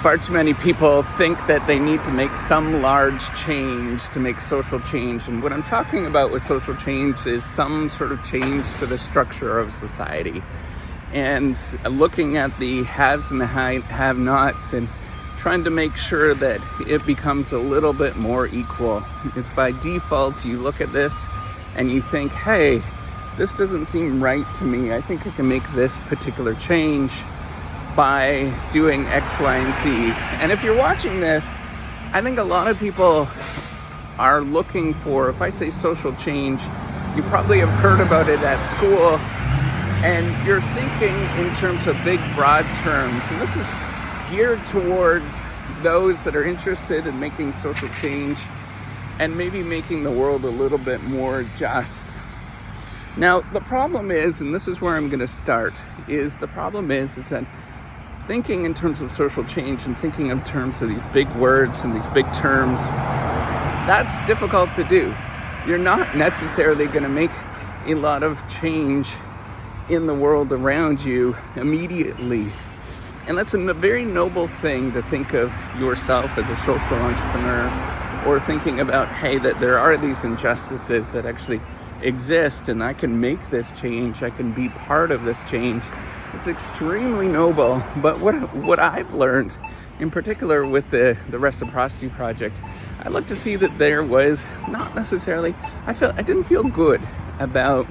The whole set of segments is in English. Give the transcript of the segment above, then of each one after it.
far too many people think that they need to make some large change to make social change. And what I'm talking about with social change is some sort of change to the structure of society. And looking at the haves and the have-nots and trying to make sure that it becomes a little bit more equal. It's by default, you look at this and you think, hey, this doesn't seem right to me. I think I can make this particular change by doing X, Y, and Z. And if you're watching this, I think a lot of people are looking for, if I say social change, you probably have heard about it at school, and you're thinking in terms of big, broad terms. And this is geared towards those that are interested in making social change and maybe making the world a little bit more just. Now, the problem is, and this is where I'm going to start, is that thinking in terms of social change and thinking in terms of these big words and these big terms, that's difficult to do. You're not necessarily going to make a lot of change in the world around you immediately. And that's a very noble thing to think of yourself as a social entrepreneur, or thinking about, hey, that there are these injustices that actually exist and I can make this change, I can be part of this change. It's extremely noble. But what I've learned, in particular with the Reciprocity Project, I looked to see that there was not necessarily, I didn't feel good about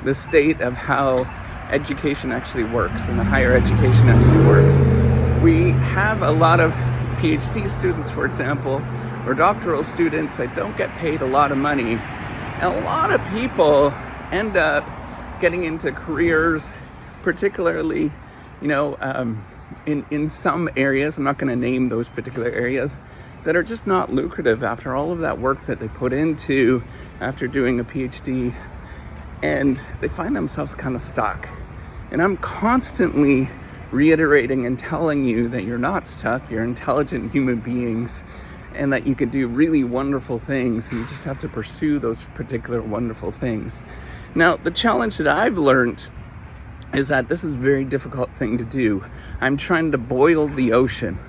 the state of how education actually works and the higher education actually works. We have a lot of PhD students, for example, or doctoral students that don't get paid a lot of money. And a lot of people end up getting into careers, particularly, in some areas, I'm not going to name those particular areas, that are just not lucrative after all of that work that they put into after doing a PhD, and they find themselves kind of stuck. And I'm constantly reiterating and telling you that you're not stuck, you're intelligent human beings, and that you can do really wonderful things, and you just have to pursue those particular wonderful things. Now, the challenge that I've learned is that this is a very difficult thing to do. I'm trying to boil the ocean,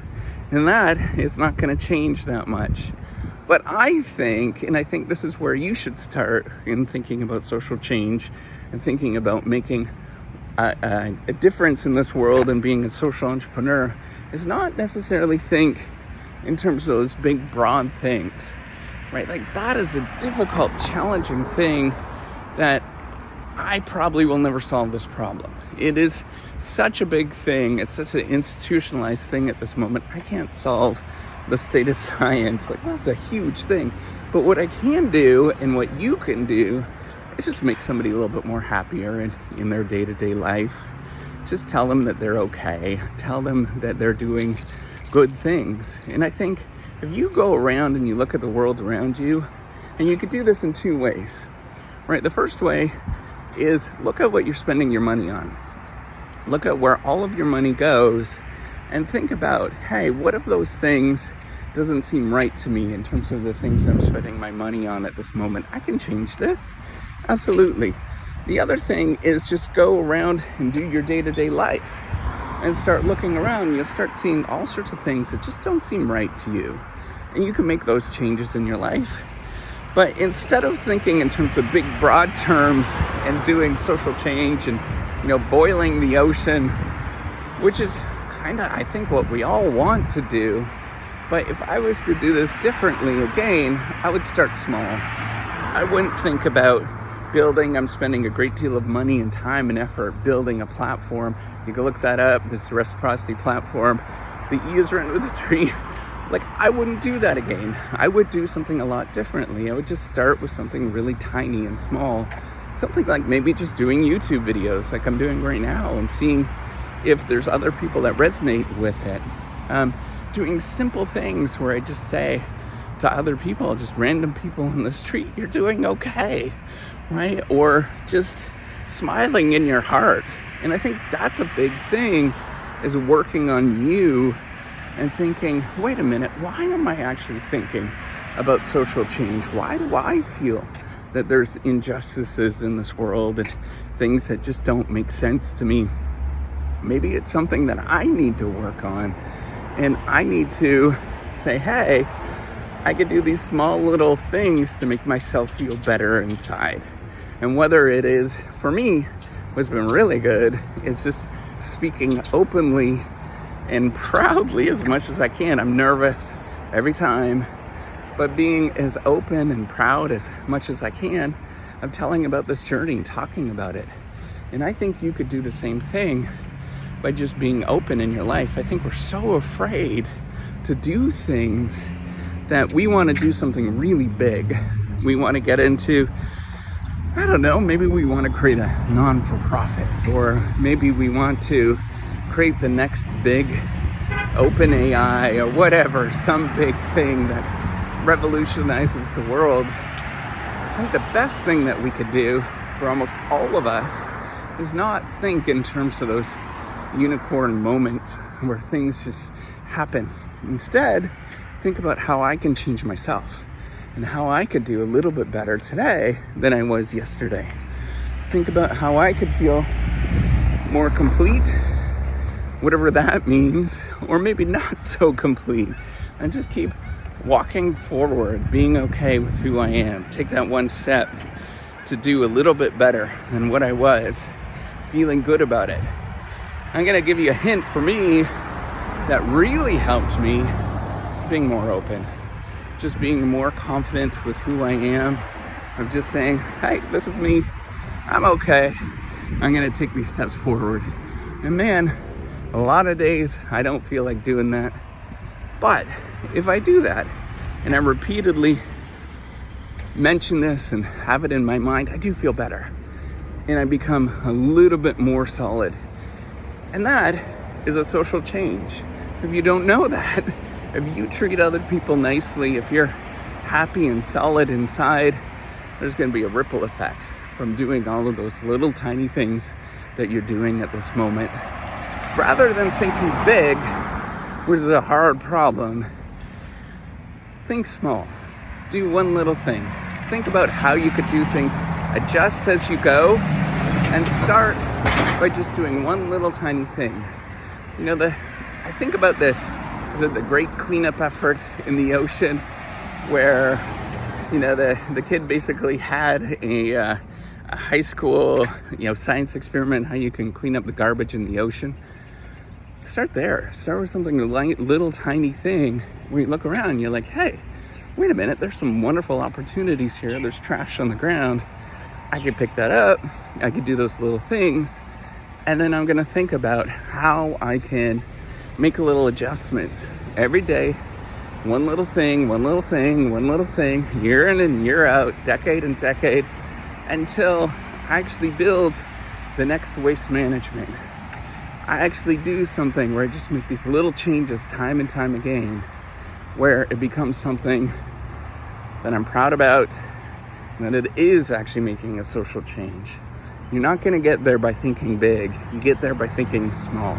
and that is not going to change that much. But I think this is where you should start in thinking about social change and thinking about making a difference in this world and being a social entrepreneur, is not necessarily think in terms of those big, broad things, right? Like, that is a difficult, challenging thing that I probably will never solve this problem. It is such a big thing. It's such an institutionalized thing at this moment. I can't solve the state of science. Like, that's a huge thing. But what I can do, and what you can do, is just make somebody a little bit more happier in their day-to-day life. Just tell them that they're okay. Tell them that they're doing good things. And I think if you go around and you look at the world around you, and you could do this in two ways, right? The first way is look at what you're spending your money on. Look at where all of your money goes and think about, hey, what of those things doesn't seem right to me in terms of the things I'm spending my money on at this moment? I can change this. Absolutely. The other thing is just go around and do your day-to-day life and start looking around. You'll start seeing all sorts of things that just don't seem right to you. And you can make those changes in your life. But instead of thinking in terms of big, broad terms and doing social change and, boiling the ocean, which is kind of, I think, what we all want to do. But if I was to do this differently again, I would start small. I wouldn't think about I'm spending a great deal of money and time and effort building a platform. You can look that up, this Reciprocity platform. The E is written with a 3. Like, I wouldn't do that again. I would do something a lot differently. I would just start with something really tiny and small. Something like maybe just doing YouTube videos like I'm doing right now and seeing if there's other people that resonate with it. Doing simple things where I just say to other people, just random people in the street, you're doing okay, right? Or just smiling in your heart. And I think that's a big thing, is working on you and thinking, wait a minute, why am I actually thinking about social change? Why do I feel that there's injustices in this world and things that just don't make sense to me? Maybe it's something that I need to work on. And I need to say, hey, I could do these small little things to make myself feel better inside. And whether it is, for me, what's been really good is just speaking openly and proudly as much as I can. I'm nervous every time, but being as open and proud as much as I can of telling about this journey, talking about it. And I think you could do the same thing by just being open in your life. I think we're so afraid to do things that we want to do something really big. We want to get into, I don't know, maybe we want to create a non-for-profit, or maybe we want to create the next big open AI or whatever, some big thing that revolutionizes the world. I think the best thing that we could do for almost all of us is not think in terms of those unicorn moments where things just happen. Instead, think about how I can change myself and how I could do a little bit better today than I was yesterday. Think about how I could feel more complete, whatever that means, or maybe not so complete, and just keep walking forward, being okay with who I am. Take that one step to do a little bit better than what I was, feeling good about it. I'm gonna give you a hint for me that really helped me. Just being more open, just being more confident with who I am, of just saying, hey, this is me, I'm okay, I'm gonna take these steps forward. And man, a lot of days I don't feel like doing that, but if I do that and I repeatedly mention this and have it in my mind, I do feel better and I become a little bit more solid. And that is a social change. If you don't know that, if you treat other people nicely, if you're happy and solid inside, there's going to be a ripple effect from doing all of those little tiny things that you're doing at this moment. Rather than thinking big, which is a hard problem, think small. Do one little thing. Think about how you could do things. Adjust as you go and start by just doing one little tiny thing. You know, I think about this. Is it the great cleanup effort in the ocean where, you know, the kid basically had a high school, science experiment, how you can clean up the garbage in the ocean? Start there. Start with something little tiny thing where you look around and you're like, hey, wait a minute, there's some wonderful opportunities here. There's trash on the ground. I could pick that up. I could do those little things. And then I'm going to think about how I can make a little adjustments every day. One little thing, one little thing, one little thing, year in and year out, decade and decade, until I actually build the next waste management. I actually do something where I just make these little changes time and time again, where it becomes something that I'm proud about, and that it is actually making a social change. You're not going to get there by thinking big. You get there by thinking small.